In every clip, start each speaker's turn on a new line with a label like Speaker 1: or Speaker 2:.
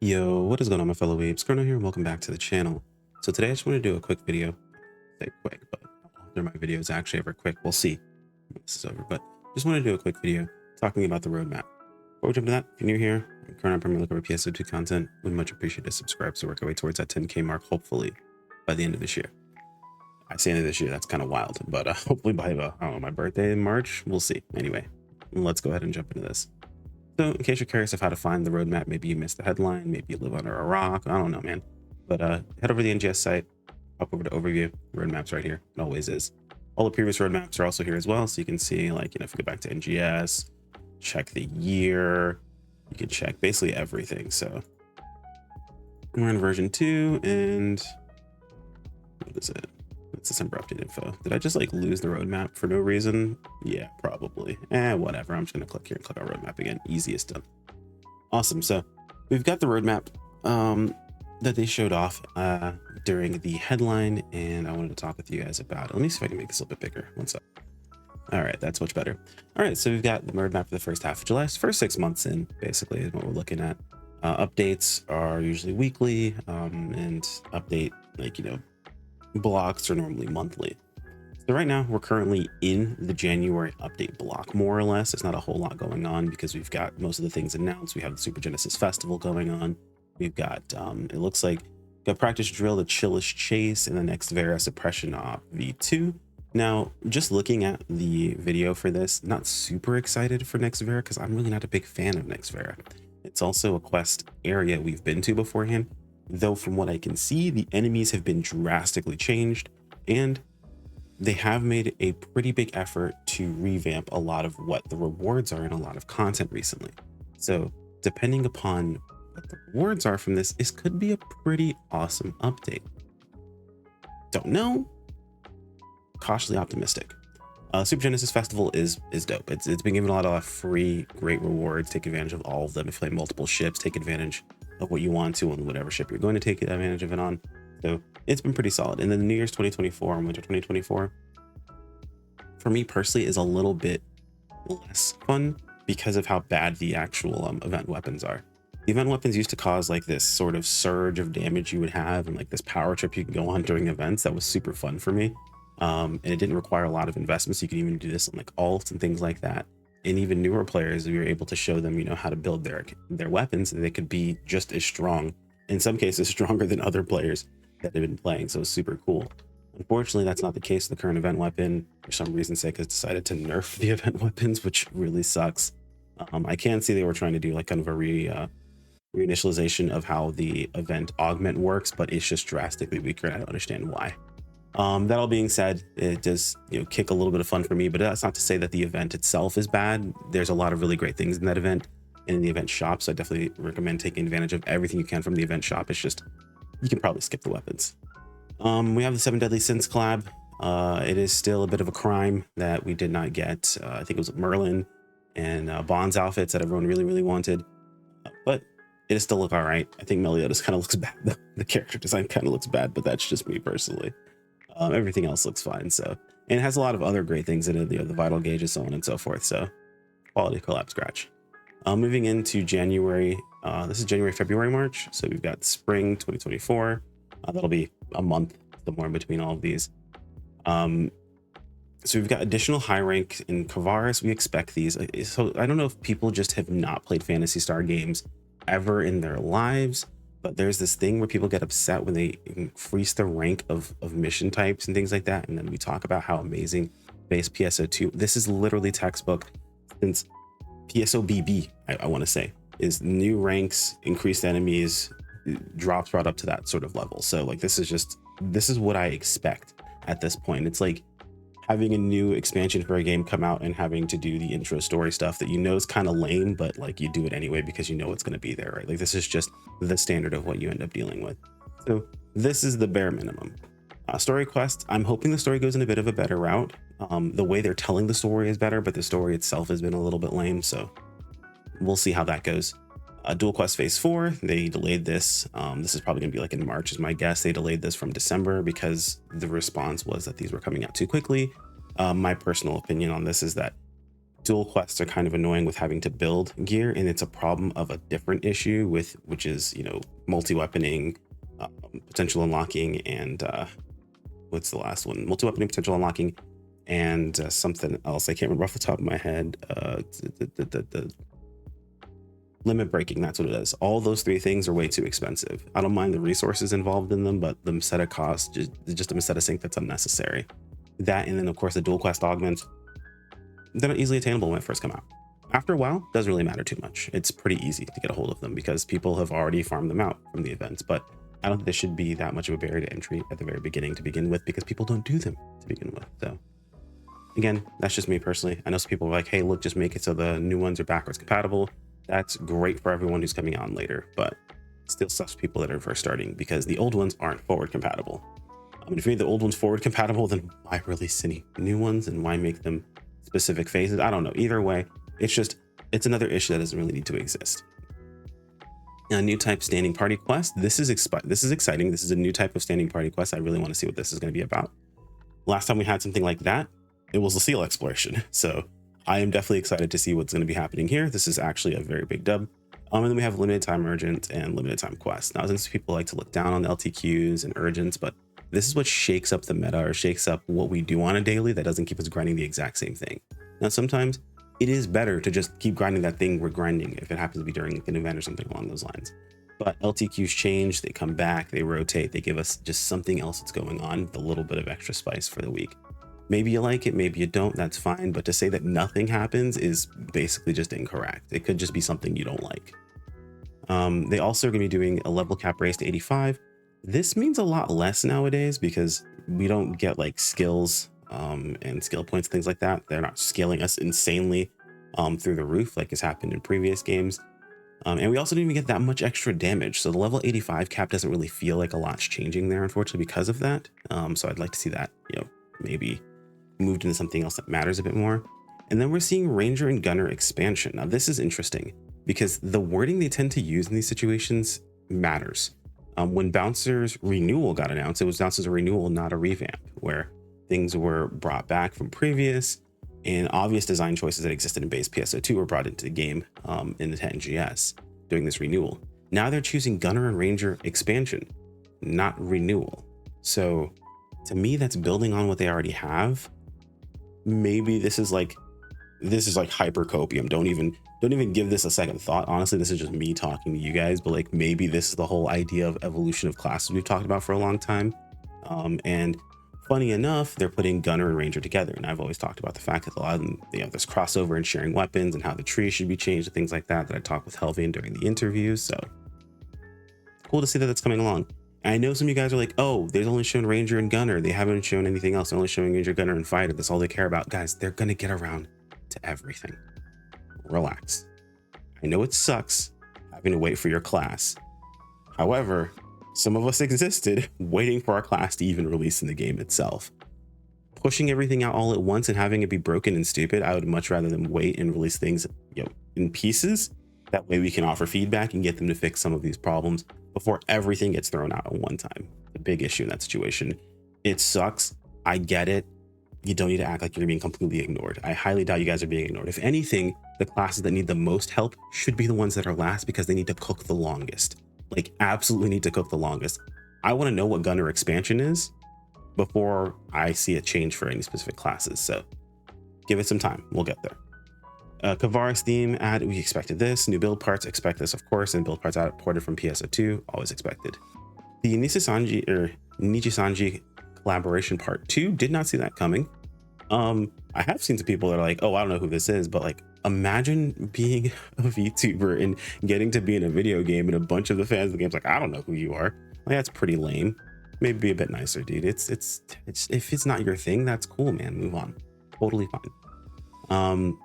Speaker 1: Yo, what is going on, my fellow weebs? Chrono here, and welcome back to the channel. So today I just want to do a quick video. Say quick, but my videos actually ever quick. We'll see when this is over, but just want to do a quick video talking about the roadmap. Before we jump to that, if you're new here, I'm Chrono, primarily looking for PSO2 content. Would much appreciate to subscribe so we work our way towards that 10K mark, hopefully by the end of this year. I say end of this year, that's kind of wild, but hopefully by I don't know, my birthday in March, we'll see. Anyway, let's go ahead and jump into this. So in case you're curious of how to find the roadmap, maybe you missed the headline, maybe you live under a rock, I don't know, man. But head over to the NGS site, hop over to overview, roadmaps right here, it always is. All the previous roadmaps are also here as well, so you can see, like, if you go back to NGS, check the year, you can check basically everything. So we're in version 2, and what is it? It's December update info. Did I just like lose the roadmap for no reason? Yeah, probably. Whatever. I'm just gonna click here and click on roadmap again. Easiest done. Awesome. So we've got the roadmap that they showed off during the headline, and I wanted to talk with you guys about it. Let me see if I can make this a little bit bigger. One sec. All right, that's much better. All right, so we've got the roadmap for the first half of July. First 6 months in, basically, is what we're looking at. Updates are usually weekly, and update, like, blocks are normally monthly. So right now we're currently in the January update block, more or less. It's not a whole lot going on because we've got most of the things announced. We have the Super Genesis Festival going on. We've got it looks like we've got Practice Drill, the Chillish Chase, and the next Vera Suppression Op V2. Now, just looking at the video for this, not super excited for Next Vera because I'm really not a big fan of Next Vera. It's also a quest area we've been to beforehand, though from what I can see, the enemies have been drastically changed, and they have made a pretty big effort to revamp a lot of what the rewards are in a lot of content recently. So depending upon what the rewards are from this could be a pretty awesome update. Don't know. Cautiously optimistic. Super Genesis Festival is dope. It's been given a lot of free great rewards. Take advantage of all of them. If you play multiple ships, take advantage of what you want to on whatever ship you're going to take advantage of it on. So it's been pretty solid. And then the New Year's 2024 and Winter 2024, for me personally, is a little bit less fun because of how bad the actual event weapons are. The event weapons used to cause like this sort of surge of damage you would have, and like this power trip you can go on during events. That was super fun for me. And it didn't require a lot of investments. You can even do this on like alts and things like that. And even newer players, we were able to show them, how to build their weapons, and they could be just as strong, in some cases stronger than other players that have been playing. So it's super cool. Unfortunately, that's not the case. The current event weapon, for some reason, SEGA has decided to nerf the event weapons, which really sucks. I can see they were trying to do like kind of a reinitialization of how the event augment works, but it's just drastically weaker, and I don't understand why. That all being said, it does kick a little bit of fun for me, but that's not to say that the event itself is bad. There's a lot of really great things in that event and in the event shop, so I definitely recommend taking advantage of everything you can from the event shop. It's just you can probably skip the weapons. We have the 7 Deadly Sins collab. It is still a bit of a crime that we did not get I think it was Merlin and Bond's outfits that everyone really wanted, but it still look all right. I think Meliodas kind of looks bad though. The character design kind of looks bad, but that's just me personally. Everything else looks fine. So, and it has a lot of other great things in it, the vital gauges, so on and so forth. So quality collab scratch. Moving into January, this is January, February, March. So we've got spring 2024. That'll be a month somewhere in between all of these. So we've got additional high rank in Kavaris. We expect these. So I don't know if people just have not played Phantasy Star games ever in their lives, but there's this thing where people get upset when they increase the rank of mission types and things like that. And then we talk about how amazing base PSO2. This is literally textbook since PSOBB, I want to say, is new ranks, increased enemies, drops brought up to that sort of level. So like this is what I expect at this point. It's like having a new expansion for a game come out and having to do the intro story stuff that is kind of lame, but like you do it anyway because it's going to be there, right? Like this is just the standard of what you end up dealing with. So this is the bare minimum. Story quest, I'm hoping the story goes in a bit of a better route. The way they're telling the story is better, but the story itself has been a little bit lame, so we'll see how that goes. Dual Quest Phase 4, they delayed this. This is probably going to be like in March is my guess. They delayed this from December because the response was that these were coming out too quickly. My personal opinion on this is that dual quests are kind of annoying with having to build gear, and it's a problem of a different issue with which is, you know, multi-weaponing, potential unlocking, and what's the last one? Multi-weaponing, potential unlocking, and something else I can't remember off the top of my head. The limit breaking, that's what it is. All those three things are way too expensive. I don't mind the resources involved in them, but the set of costs, just a set of sync that's unnecessary. That, and then of course the dual quest augments, they're not easily attainable when it first come out. After a while, doesn't really matter too much. It's pretty easy to get a hold of them because people have already farmed them out from the events, but I don't think there should be that much of a barrier to entry at the very beginning to begin with, because people don't do them to begin with. So again, that's just me personally. I know some people are like, hey, look, just make it so the new ones are backwards compatible. That's great for everyone who's coming on later, but still sucks people that are first starting because the old ones aren't forward compatible. I mean, if you made the old ones forward compatible, then why release any new ones and why make them specific phases? I don't know. Either way, it's another issue that doesn't really need to exist. A new type standing party quest. This is exciting. This is a new type of standing party quest. I really want to see what this is going to be about. Last time we had something like that, it was Lucille exploration. So I am definitely excited to see what's going to be happening here. This is actually a very big dub. And then we have limited time urgent and limited time quests. Now, since people like to look down on the LTQs and urgents, but this is what shakes up the meta, or shakes up what we do on a daily that doesn't keep us grinding the exact same thing. Now, sometimes it is better to just keep grinding that thing we're grinding if it happens to be during like an event or something along those lines. But LTQs change, they come back, they rotate, they give us just something else that's going on, with a little bit of extra spice for the week. Maybe you like it, maybe you don't, that's fine. But to say that nothing happens is basically just incorrect. It could just be something you don't like. They also are going to be doing a level cap raise to 85. This means a lot less nowadays because we don't get like skills and skill points, things like that. They're not scaling us insanely through the roof like has happened in previous games. And we also didn't even get that much extra damage. So the level 85 cap doesn't really feel like a lot's changing there, unfortunately, because of that. So I'd like to see that, you know, maybe moved into something else that matters a bit more. And then we're seeing Ranger and Gunner expansion. Now this is interesting because the wording they tend to use in these situations matters. When Bouncer's renewal got announced, it was announced as a renewal, not a revamp, where things were brought back from previous and obvious design choices that existed in base PSO2 were brought into the game in the NGS during this renewal. Now they're choosing Gunner and Ranger expansion, not renewal. So to me, that's building on what they already have. Maybe this is like hyper copium. Don't even give this a second thought. Honestly, this is just me talking to you guys, but like maybe this is the whole idea of evolution of classes we've talked about for a long time. And funny enough, they're putting Gunner and Ranger together. And I've always talked about the fact that a lot of them, they have this crossover and sharing weapons and how the tree should be changed and things like that I talked with Helvian during the interviews. So cool to see that that's coming along. I know some of you guys are like, oh, they've only shown Ranger and Gunner. They haven't shown anything else. They're only showing Ranger, Gunner, and Fighter. That's all they care about. Guys, they're going to get around to everything. Relax. I know it sucks having to wait for your class. However, some of us existed waiting for our class to even release in the game itself. Pushing everything out all at once and having it be broken and stupid, I would much rather them wait and release things, you know, in pieces. That way we can offer feedback and get them to fix some of these problems before everything gets thrown out at one time. The big issue in that situation. It sucks. I get it. You don't need to act like you're being completely ignored. I highly doubt you guys are being ignored. If anything, the classes that need the most help should be the ones that are last because they need to cook the longest. Like, absolutely need to cook the longest. I want to know what Gunner expansion is before I see a change for any specific classes. So give it some time. We'll get there. Kavara's theme add, we expected this. New build parts, expect this, of course. And build parts out ported from PSO2, always expected. The Nichisanji collaboration part 2, did not see that coming. I have seen some people that are like, oh, I don't know who this is, but like, imagine being a VTuber and getting to be in a video game and a bunch of the fans of the game's like, I don't know who you are. Like, that's pretty lame. Maybe be a bit nicer, dude. It's if it's not your thing, that's cool, man. Move on. Totally fine.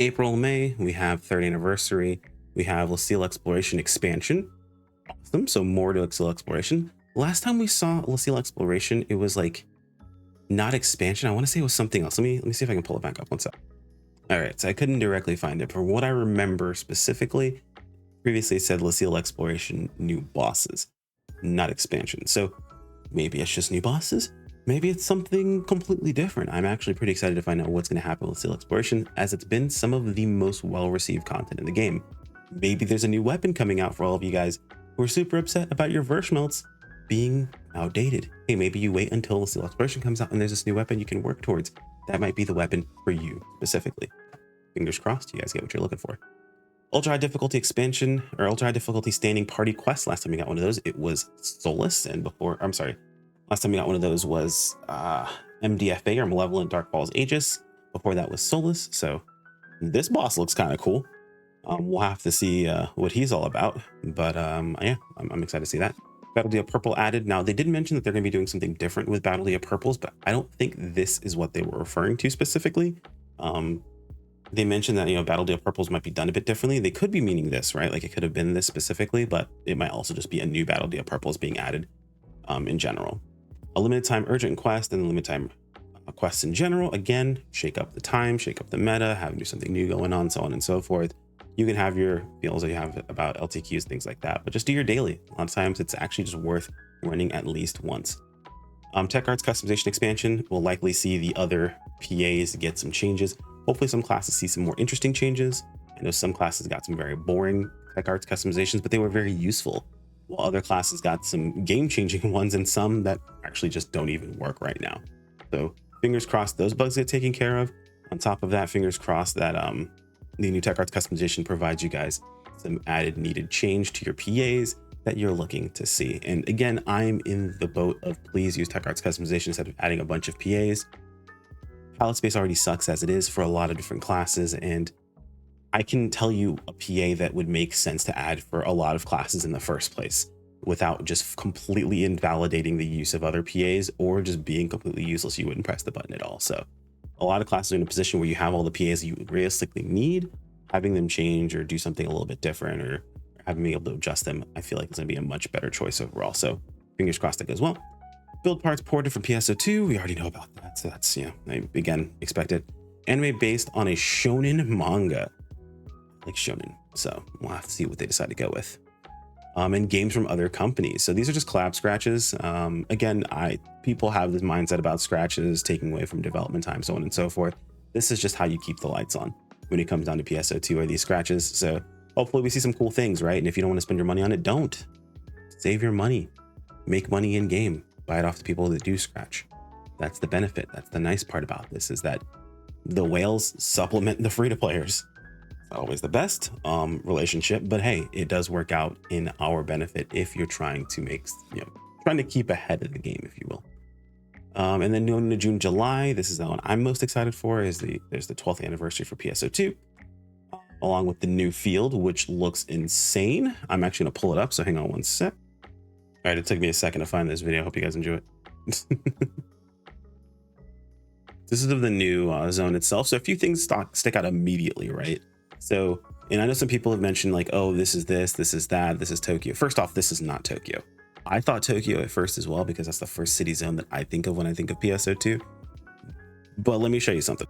Speaker 1: April, May, we have 3rd anniversary. We have Lucille Exploration expansion. Awesome. So more to Lucille Exploration. Last time we saw Lucille Exploration, it was like not expansion. I want to say it was something else. Let me see if I can pull it back up. One sec. All right. So I couldn't directly find it. From what I remember specifically, previously it said Lucille Exploration new bosses, not expansion. So maybe it's just new bosses. maybe it's something completely different. I'm actually pretty excited to find out what's going to happen with Seal Exploration, as it's been some of the most well-received content in the game. Maybe there's a new weapon coming out for all of you guys who are super upset about your verse melts being outdated. Hey, maybe you wait until Seal Exploration comes out and there's this new weapon you can work towards. That might be the weapon for you specifically. Fingers crossed you guys get what you're looking for. Ultra high difficulty expansion, or ultra high difficulty standing party quest. Last time we got one of those, it was Solus, and last time we got one of those was MDFA, or Malevolent Dark Falls Aegis. Before that was Solus. So this boss looks kind of cool. We'll have to see what he's all about, but yeah, I'm excited to see that. Battledia Purple added. Now, they did mention that they're going to be doing something different with Battledia Purples, but I don't think this is what they were referring to specifically. They mentioned that, Battledia Purples might be done a bit differently. They could be meaning this, right? Like it could have been this specifically, but it might also just be a new Battledia Purples being added in general. A limited time urgent quest and limited time quests in general. Again, shake up the time, shake up the meta, have something new going on, so on and so forth. You can have your feels that you have about LTQs, things like that, but just do your daily. A lot of times it's actually just worth running at least once. Tech Arts customization expansion will likely see the other PAs get some changes. Hopefully some classes see some more interesting changes. I know some classes got some very boring Tech Arts customizations, but they were very useful, while other classes got some game-changing ones and some that actually just don't even work right now. So fingers crossed those bugs get taken care of. On top of that, fingers crossed that the new Tech Arts customization provides you guys some added needed change to your PAs that you're looking to see. And again, I'm in the boat of please use Tech Arts customization instead of adding a bunch of PAs. Palette space already sucks as it is for a lot of different classes, and I can tell you a PA that would make sense to add for a lot of classes in the first place without just completely invalidating the use of other PAs or just being completely useless. You wouldn't press the button at all. So a lot of classes are in a position where you have all the PAs you realistically need. Having them change or do something a little bit different or having me able to adjust them, I feel like it's going to be a much better choice overall. So fingers crossed that goes well. Build parts ported from PSO2. We already know about that. So that's, again, expected. Anime based on a shonen manga. Like shonen. So we'll have to see what they decide to go with. And games from other companies. So these are just collab scratches. Again, people have this mindset about scratches taking away from development time, so on and so forth. This is just how you keep the lights on when it comes down to PSO2 or these scratches. So hopefully we see some cool things, right? And if you don't want to spend your money on it, don't. Save your money. Make money in game. Buy it off the people that do scratch. That's the benefit. That's the nice part about this, is that the whales supplement the free-to-players. Not always the best relationship, but hey, it does work out in our benefit if you're trying to trying to keep ahead of the game, if you will. And then going into June, July, this is the one I'm most excited for. There's the 12th anniversary for PSO2, along with the new field, which looks insane. I'm actually gonna pull it up, so hang on one sec. All right, it took me a second to find this video. I hope you guys enjoy it. This is of the new zone itself. So a few things stick out immediately, right? So, and I know some people have mentioned like, oh, this is this is that, this is Tokyo. First off, this is not Tokyo. I thought Tokyo at first as well, because that's the first city zone that I think of when I think of PSO2. But let me show you something.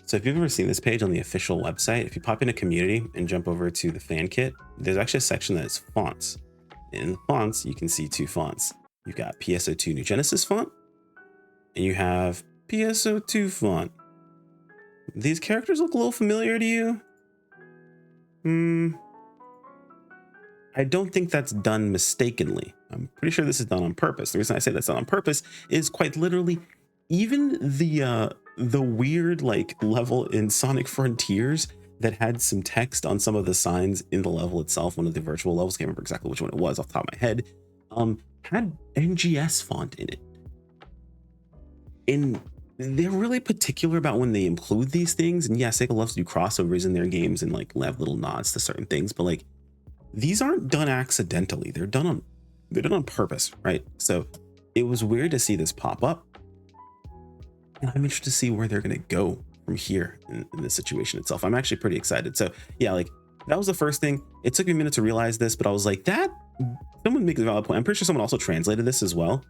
Speaker 1: So if you've ever seen this page on the official website, if you pop into community and jump over to the fan kit, there's actually a section that is fonts. In the fonts, you can see two fonts. You've got PSO2 New Genesis font, and you have PSO2 font. These characters look a little familiar to you. I don't think that's done mistakenly. I'm pretty sure this is done on purpose. The reason I say that's done on purpose is quite literally, even the weird like level in Sonic Frontiers that had some text on some of the signs in the level itself, one of the virtual levels, can't remember exactly which one it was off the top of my head, had NGS font in it. And they're really particular about when they include these things. And yeah, SEGA loves to do crossovers in their games and like have little nods to certain things, but like these aren't done accidentally. They're done on purpose, right? So it was weird to see this pop up. And I'm interested to see where they're gonna go from here in this situation itself. I'm actually pretty excited. So yeah, like that was the first thing. It took me a minute to realize this, but I was like, someone makes a valid point. I'm pretty sure someone also translated this as well.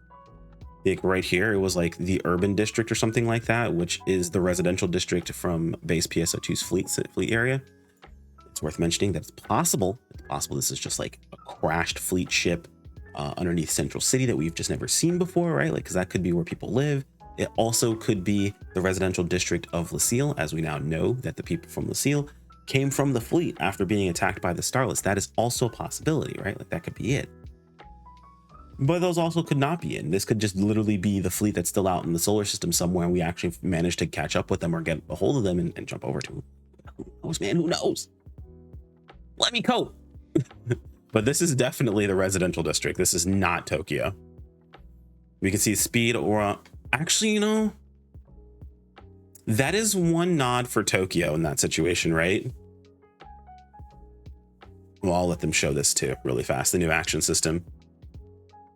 Speaker 1: Like right here, it was like the urban district or something like that, which is the residential district from base PSO2's fleet area. It's worth mentioning that it's possible this is just like a crashed fleet ship underneath Central City that we've just never seen before, right? Like, because that could be where people live. It also could be the residential district of Lucille, as we now know that the people from Lucille came from the fleet after being attacked by the Starlets. That is also a possibility, right? Like, that could be it. But those also could not be in. This could just literally be the fleet that's still out in the solar system somewhere, and we actually managed to catch up with them or get a hold of them and jump over to them. Who knows, man? Who knows? Let me cope. But this is definitely the residential district. This is not Tokyo. We can see speed or actually, you know, that is one nod for Tokyo in that situation, right? Well, I'll let them show this too really fast. The new action system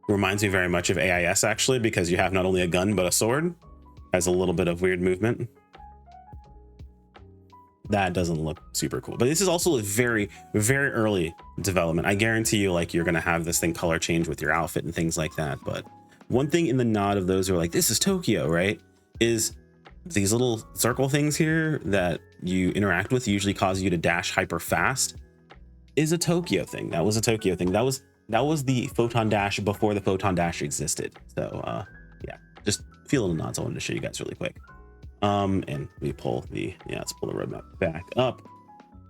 Speaker 1: reminds me very much of AIS, actually, because you have not only a gun but a sword. Has a little bit of weird movement. That doesn't look super cool, but this is also a very, very early development. I guarantee you, like, you're going to have this thing color change with your outfit and things like that. But one thing in the nod of those who are like, this is Tokyo, right, is these little circle things here that you interact with usually cause you to dash hyper fast is a Tokyo thing. That was a Tokyo thing. That was the photon dash before the photon dash existed. So yeah, just feel the nods. I wanted to show you guys really quick. And we pull let's pull the roadmap back up.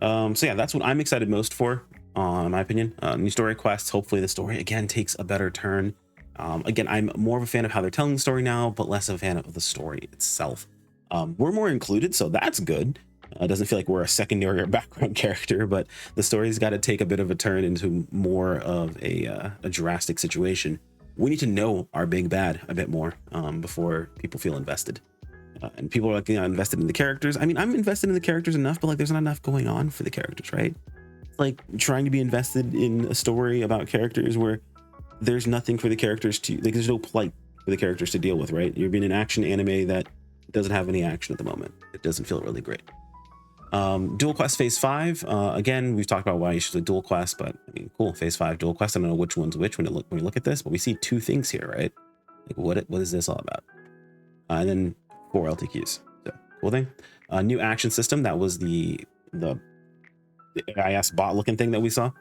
Speaker 1: So yeah, that's what I'm excited most for, in my opinion. New story quests. Hopefully the story again takes a better turn. Again, I'm more of a fan of how they're telling the story now, but less of a fan of the story itself. We're more included, so that's good. It doesn't feel like we're a secondary or background character, but the story's got to take a bit of a turn into more of a drastic situation. We need to know our big bad a bit more before people feel invested. And people are like, invested in the characters. I mean, I'm invested in the characters enough, but like, there's not enough going on for the characters, right? It's like trying to be invested in a story about characters where there's nothing for the characters to, like, there's no plight for the characters to deal with, right? You're being an action anime that doesn't have any action at the moment. It doesn't feel really great. Dual Quest Phase 5. Again, we've talked about why you should do dual quest, but I mean, cool. Phase 5 dual quest. I don't know which one's which when we look at this, but we see two things here, right? Like, what is this all about? And then 4 LTQs. So cool thing. New action system. That was the AIS bot looking thing that we saw.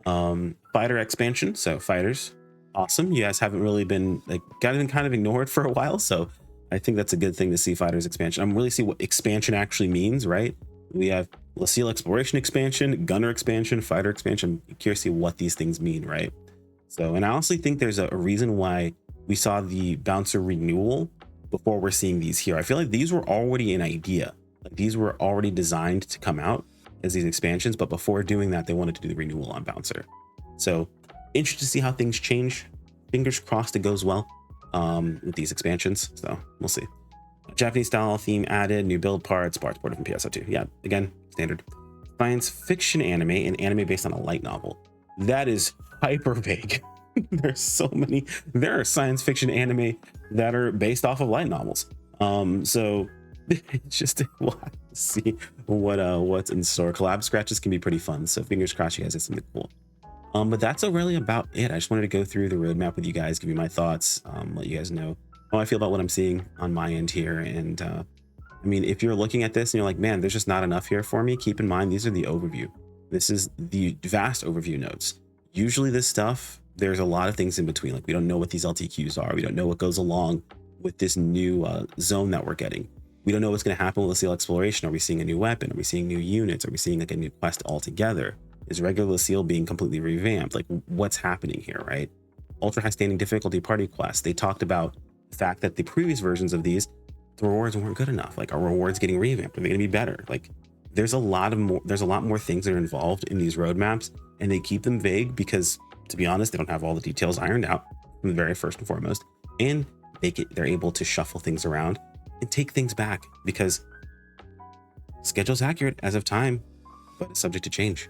Speaker 1: Fighter expansion. So fighters, awesome. You guys haven't really been kind of ignored for a while, so I think that's a good thing to see fighters expansion. I'm really see what expansion actually means, right? We have Lucille exploration expansion, gunner expansion, fighter expansion. I'm curious to see what these things mean, right? So, and I honestly think there's a reason why we saw the bouncer renewal before we're seeing these here. I feel like these were already an idea. Like, these were already designed to come out as these expansions, but before doing that, they wanted to do the renewal on bouncer. So interested to see how things change. Fingers crossed it goes well with these expansions. So we'll see. Japanese style theme added, new build parts ported from PSO2. Yeah, again, standard. Science fiction anime and anime based on a light novel. That is hyper vague. There's so many. There are science fiction anime that are based off of light novels. So it's just, we'll have to see what's in store. Collab scratches can be pretty fun, so fingers crossed you guys get something cool. But that's really about it. I just wanted to go through the roadmap with you guys, give you my thoughts, let you guys know how I feel about what I'm seeing on my end here. And I mean, if you're looking at this and you're like, man, there's just not enough here for me, keep in mind these are the overview. This is the vast overview notes. Usually this stuff, there's a lot of things in between. Like, we don't know what these LTQs are. We don't know what goes along with this new zone that we're getting. We don't know what's going to happen with Lucille exploration. Are we seeing a new weapon? Are we seeing new units? Are we seeing like a new quest altogether? Is regular Lucille being completely revamped? Like, what's happening here, right? Ultra high standing difficulty party quests. They talked about the fact that the previous versions of these, the rewards weren't good enough. Like, are rewards getting revamped? Are they going to be better? Like, there's a lot more things that are involved in these roadmaps, and they keep them vague because, to be honest, they don't have all the details ironed out from the very first and foremost, and they're able to shuffle things around and take things back because schedule's accurate as of time, but it's subject to change.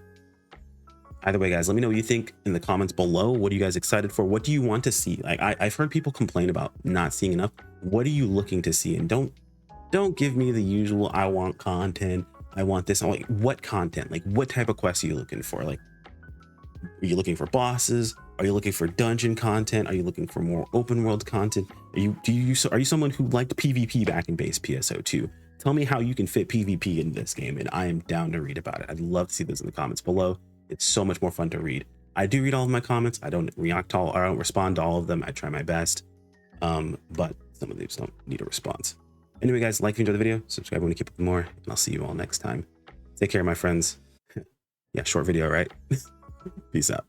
Speaker 1: Either way, guys, let me know what you think in the comments below. What are you guys excited for? What do you want to see? Like, I've heard people complain about not seeing enough. What are you looking to see? And don't give me the usual, I want content, I want this. I'm like, what content? Like, what type of quests are you looking for? Like, are you looking for bosses? Are you looking for dungeon content? Are you looking for more open world content? Are you someone who liked PvP back in base PSO2? Tell me how you can fit PvP in this game, and I am down to read about it. I'd love to see this in the comments below. It's so much more fun to read I do read all of my comments. I don't react to all, I don't respond to all of them. I try my best. But some of these don't need a response. Anyway, guys, like if you enjoyed the video, subscribe when you keep up with more, and I'll see you all next time. Take care, my friends. Yeah, short video, right? Peace out.